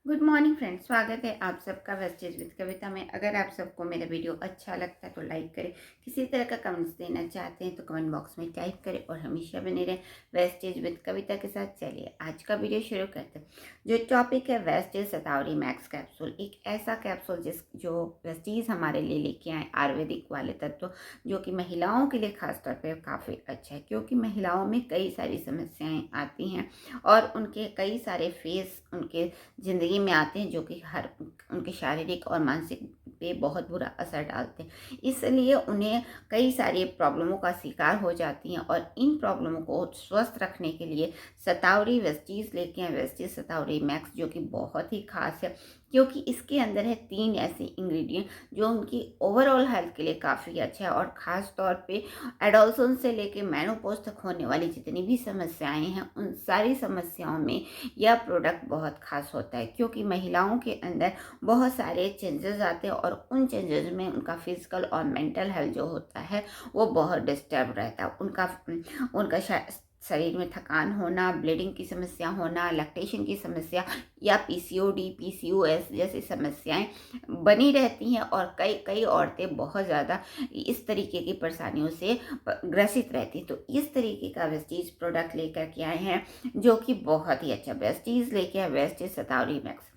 Good morning friends, स्वागत है आप सबका वेस्टेज विद कविता में। अगर आप सबको मेरा वीडियो अच्छा लगता है तो लाइक करें। किसी तरह का कमेंट्स देना चाहते हैं तो कमेंट बॉक्स में टाइप करें और हमेशा बने रहें वेस्टेज विद कविता के साथ। चलिए आज का वीडियो शुरू करते हैं। जो टॉपिक है वेस्टेज शतावरी मैक्स कैप्सूल, एक ऐसा कैप्सूल जो वेस्टीज हमारे लिए लेके आए आयुर्वेदिक वाले तत्व, जो कि महिलाओं के लिए खासतौर पर काफ़ी अच्छा है, क्योंकि महिलाओं में कई सारी समस्याएँ आती हैं और उनके कई सारे फेस उनके ज़िंदगी में आते हैं, जो कि हर उनके शारीरिक और मानसिक पे बहुत बुरा असर डालते हैं। इसलिए उन्हें कई सारी प्रॉब्लमों का शिकार हो जाती हैं और इन प्रॉब्लमों को स्वस्थ रखने के लिए शतावरी वेस्टीज लेके आए, वेस्टीज शतावरी मैक्स, जो कि बहुत ही खास है क्योंकि इसके अंदर है 3 ऐसे इंग्रेडिएंट जो उनकी ओवरऑल हेल्थ के लिए काफ़ी अच्छा है। और ख़ास तौर पे एडोलसेंस से लेके मेनोपॉज तक होने वाली जितनी भी समस्याएं हैं, उन सारी समस्याओं में यह प्रोडक्ट बहुत खास होता है, क्योंकि महिलाओं के अंदर बहुत सारे चेंजेस आते हैं और उन चेंजेस में उनका फिजिकल और मेंटल हेल्थ जो होता है वो बहुत डिस्टर्ब रहता है। उनका उनका शरीर में थकान होना, ब्लीडिंग की समस्या होना, लैक्टेशन की समस्या या पीसीओडी, पीसीओएस जैसी समस्याएं बनी रहती हैं और कई कई औरतें बहुत ज़्यादा इस तरीके की परेशानियों से ग्रसित रहती हैं। तो इस तरीके का वेस्टीज प्रोडक्ट लेकर के आए हैं, जो कि बहुत ही अच्छा वेस्टीज लेके आए, वेस्टीज शतावरी मैक्स।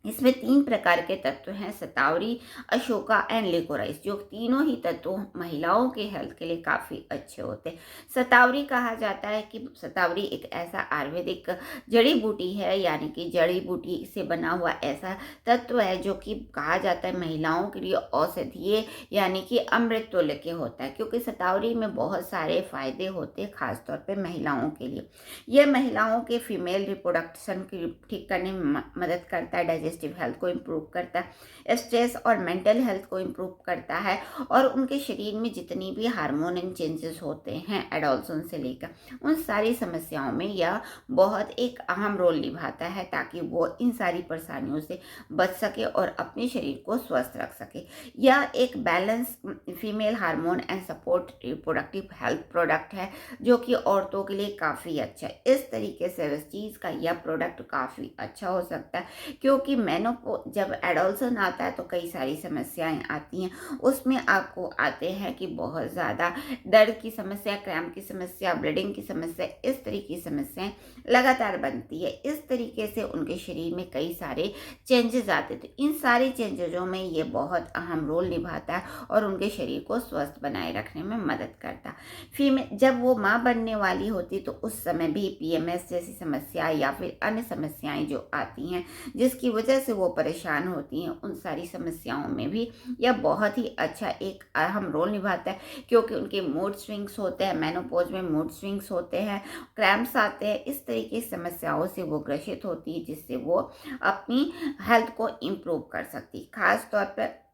इसमें 3 प्रकार के तत्व हैं, शतावरी, अशोका एंड लिकोराइस, जो तीनों ही तत्व महिलाओं के हेल्थ के लिए काफ़ी अच्छे होते हैं। शतावरी कहा जाता है कि शतावरी एक ऐसा आयुर्वेदिक जड़ी बूटी है, यानी कि जड़ी बूटी से बना हुआ ऐसा तत्व है जो कि कहा जाता है महिलाओं के लिए औषधीय, यानी कि अमृत तुल्य के होता है, क्योंकि शतावरी में बहुत सारे फायदे होते हैं, खासतौर पर महिलाओं के लिए। यह महिलाओं के फीमेल रिप्रोडक्शन की ठीक करने में मदद करता है, डाइजेस्टिव हेल्थ को इम्प्रूव करता है, स्ट्रेस और मेंटल हेल्थ को इम्प्रूव करता है और उनके शरीर में जितनी भी हार्मोनल चेंजेस होते हैं एडोलसन से लेकर उन सारी समस्याओं में यह बहुत एक अहम रोल निभाता है, ताकि वो इन सारी परेशानियों से बच सके और अपने शरीर को स्वस्थ रख सके। यह एक balance female hormone and support reproductive health product है, जो कि औरतों के लिए काफ़ी अच्छा है। इस तरीके से वेस्टीज का यह प्रोडक्ट काफ़ी अच्छा हो सकता है, क्योंकि जब एडोलसन आता है तो कई सारी समस्याएं आती हैं। उसमें आपको आते हैं कि बहुत ज़्यादा दर्द की समस्या, क्रैम्प की समस्या, ब्लीडिंग की समस्या, इस तरीके की समस्याएं लगातार बनती है। इस तरीके से उनके शरीर में कई सारे चेंजेस आते थे। इन सारे चेंजेजों में ये बहुत अहम रोल निभाता है और उनके शरीर को स्वस्थ बनाए रखने में मदद करता है। फीमेल जब वो माँ बनने वाली होती तो उस समय भी पीएमएस जैसी समस्या या फिर अन्य समस्याएं जो आती हैं, जिसकी वजह से वो परेशान होती हैं, उन सारी समस्याओं में भी यह बहुत ही अच्छा एक अहम रोल निभाता है, क्योंकि उनके मूड स्विंग्स होते हैं, मेनोपॉज में मूड स्विंग्स होते हैं, क्रैम्प्स आते हैं, इस तरीके की समस्याओं से वो ग्रसित होती है, जिससे वो अपनी हेल्थ को इम्प्रूव कर सकती है। खास तौर पर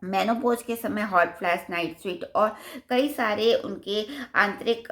मेनोपॉज के समय हॉट फ्लैश, नाइट स्वेट और कई सारे उनके आंतरिक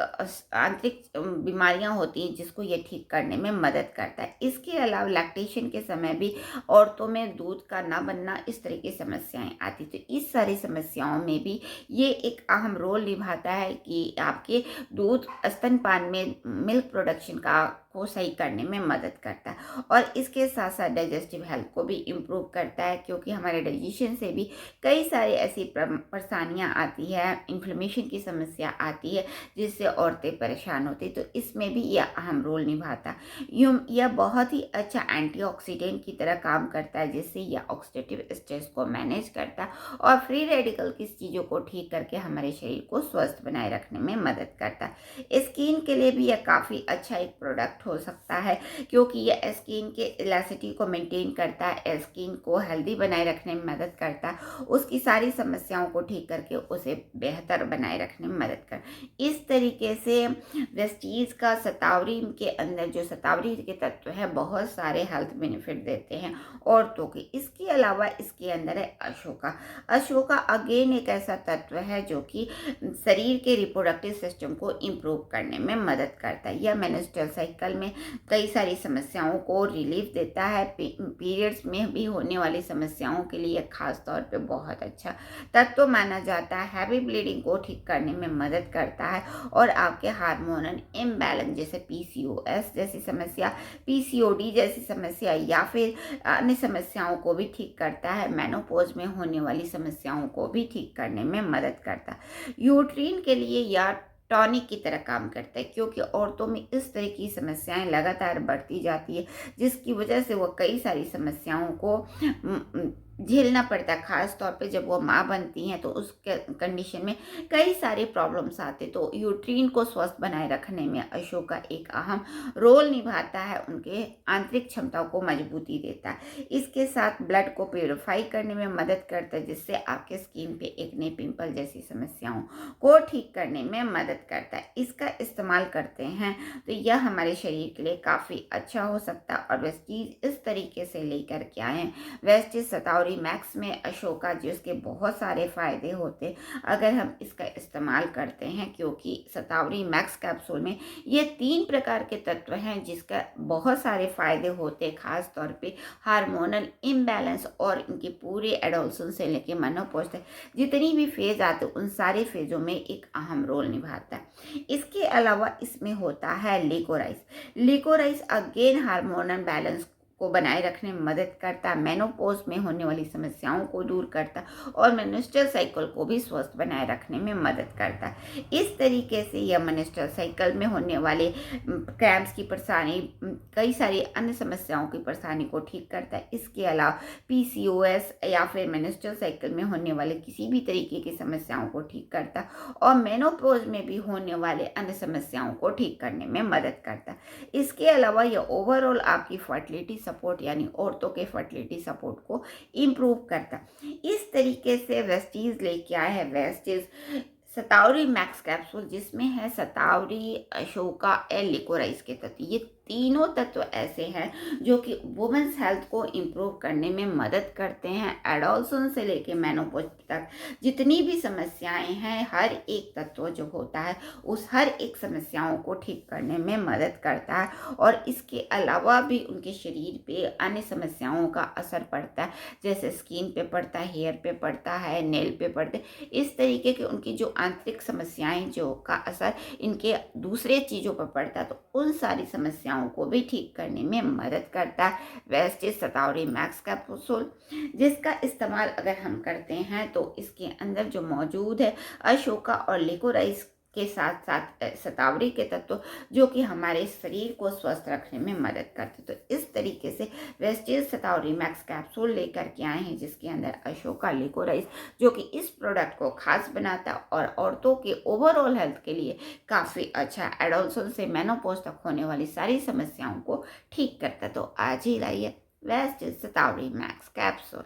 बीमारियां होती हैं, जिसको ये ठीक करने में मदद करता है। इसके अलावा लैक्टेशन के समय भी औरतों में दूध का ना बनना, इस तरह की समस्याएं आती, तो इस सारी समस्याओं में भी ये एक अहम रोल निभाता है कि आपके दूध स्तनपान में मिल्क प्रोडक्शन को सही करने में मदद करता है। और इसके साथ साथ डाइजेस्टिव हेल्थ को भी इम्प्रूव करता है, क्योंकि हमारे डाइजेशन से भी कई सारी ऐसी परेशानियां आती है, इन्फ्लेमेशन की समस्या आती है, जिससे औरतें परेशान होती, तो इसमें भी यह अहम रोल निभाता है। यह बहुत ही अच्छा एंटीऑक्सीडेंट की तरह काम करता है, जिससे यह ऑक्सीडेटिव स्ट्रेस को मैनेज करता है और फ्री रेडिकल की चीज़ों को ठीक करके हमारे शरीर को स्वस्थ बनाए रखने में मदद करता है। स्किन के लिए भी यह काफ़ी अच्छा एक प्रोडक्ट हो सकता है, क्योंकि यह स्किन के इलास्टिसिटी को मेंटेन करता है, स्किन को हेल्दी बनाए रखने में मदद करता है, उसकी सारी समस्याओं को ठीक करके उसे बेहतर बनाए रखने में मदद कर। इस तरीके से वेस्टीज का शतावरी के अंदर जो शतावरी के तत्व है, बहुत सारे हेल्थ बेनिफिट देते हैं औरतों के। इसके अलावा इसके अंदर है अशोका। अशोका अगेन एक ऐसा तत्व है जो कि शरीर के रिप्रोडक्टिव सिस्टम को इम्प्रूव करने में मदद करता है। यह मेंस्ट्रुअल साइकिल में कई सारी समस्याओं को रिलीफ देता है। पीरियड्स में भी होने वाली समस्याओं के लिए खास तौर पे बहुत अच्छा तत्व माना जाता है। हैवी ब्लीडिंग को ठीक करने में मदद करता है और आपके हार्मोनल इम्बैलेंस जैसे पीसीओएस जैसी समस्या, पीसीओडी जैसी समस्या या फिर अन्य समस्याओं को भी ठीक करता है। मेनोपॉज में होने वाली समस्याओं को भी ठीक करने में मदद करता है। यूट्रीन के लिए या टॉनिक की तरह काम करता है, क्योंकि औरतों में इस तरह की समस्याएं लगातार बढ़ती जाती है, जिसकी वजह से वो कई सारी समस्याओं को झेलना पड़ता है। खास तौर पे जब वो माँ बनती हैं तो उस कंडीशन में कई सारे प्रॉब्लम्स आते, तो यूट्रीन को स्वस्थ बनाए रखने में अशोका एक अहम रोल निभाता है, उनके आंतरिक क्षमताओं को मजबूती देता है। इसके साथ ब्लड को प्योरीफाई करने में मदद करता है, जिससे आपके स्किन पे एक्ने, पिंपल जैसी समस्याओं को ठीक करने में मदद करता है। इसका इस्तेमाल करते हैं तो यह हमारे शरीर के लिए काफ़ी अच्छा हो सकता है। और वेस्टीज इस तरीके से लेकर के आए हैं। वेस्टीज सतावरी मैक्स में अशोका जिसके बहुत सारे फ़ायदे होते अगर हम इसका इस्तेमाल करते हैं, क्योंकि सतावरी मैक्स कैप्सूल में ये 3 प्रकार के तत्व हैं जिसका बहुत सारे फ़ायदे होते, खास तौर पे हार्मोनल इम्बैलेंस और इनके पूरे एडोलसन से लेके मेनोपॉज तक जितनी भी फेज़ आते उन सारे फेज़ों में एक अहम रोल निभाता है। इसके अलावा इसमें होता है liquorice. Liquorice again hormonal balance को बनाए रखने में मदद करता है, मेनोपॉज में होने वाली समस्याओं को दूर करता है और मेंस्ट्रुअल साइकिल को भी स्वस्थ बनाए रखने में मदद करता है। इस तरीके से यह मेंस्ट्रुअल साइकिल में होने वाले क्रैम्प्स की परेशानी, कई सारी अन्य समस्याओं की परेशानी को ठीक करता है। इसके अलावा पीसीओएस या फिर मेंस्ट्रुअल साइकिल में होने वाले किसी भी तरीके की समस्याओं को ठीक करता है और मेनोपॉज में भी होने वाले अन्य समस्याओं को ठीक करने में मदद करता है। इसके अलावा यह ओवरऑल आपकी फर्टिलिटी सपोर्ट यानी औरतों के फर्टिलिटी सपोर्ट को इम्प्रूव करता। इस तरीके से वेस्टीज लेके आया है वेस्टीज सतावरी मैक्स कैप्सूल, जिसमें है सतावरी, अशोका और लिकोराइस के तत्व। ये तीनों तत्व ऐसे हैं जो कि वुमेन्स हेल्थ को इम्प्रूव करने में मदद करते हैं। एडोलसन से लेके मेनोपॉज तक जितनी भी समस्याएं हैं, हर एक तत्व जो होता है उस हर एक समस्याओं को ठीक करने में मदद करता है। और इसके अलावा भी उनके शरीर पे अन्य समस्याओं का असर पड़ता है, जैसे स्किन पे पड़ता है, हेयर पे पड़ता है, नेल पे पड़ते, इस तरीके के उनकी जो आंतरिक समस्याएं जो का असर इनके दूसरे चीज़ों पर पड़ता है, तो उन सारी समस्याओं को भी ठीक करने में मदद करता है वेस्टीज सतावरी मैक्स कैप्सूल, जिसका इस्तेमाल अगर हम करते हैं तो इसके अंदर जो मौजूद है अशोका और लिकोराइस के साथ साथ सतावरी के तत्व जो कि हमारे शरीर को स्वस्थ रखने में मदद करते। तो इस तरीके से वेस्टीज सतावरी मैक्स कैप्सूल लेकर के आए हैं, जिसके अंदर अशोका, लिकोराइस जो कि इस प्रोडक्ट को खास बनाता है और औरतों के ओवरऑल हेल्थ के लिए काफ़ी अच्छा, एडोलसन से मेनोपॉज तक होने वाली सारी समस्याओं को ठीक करता है। तो आज ही लाइए वेस्टीज सतावरी मैक्स कैप्सूल।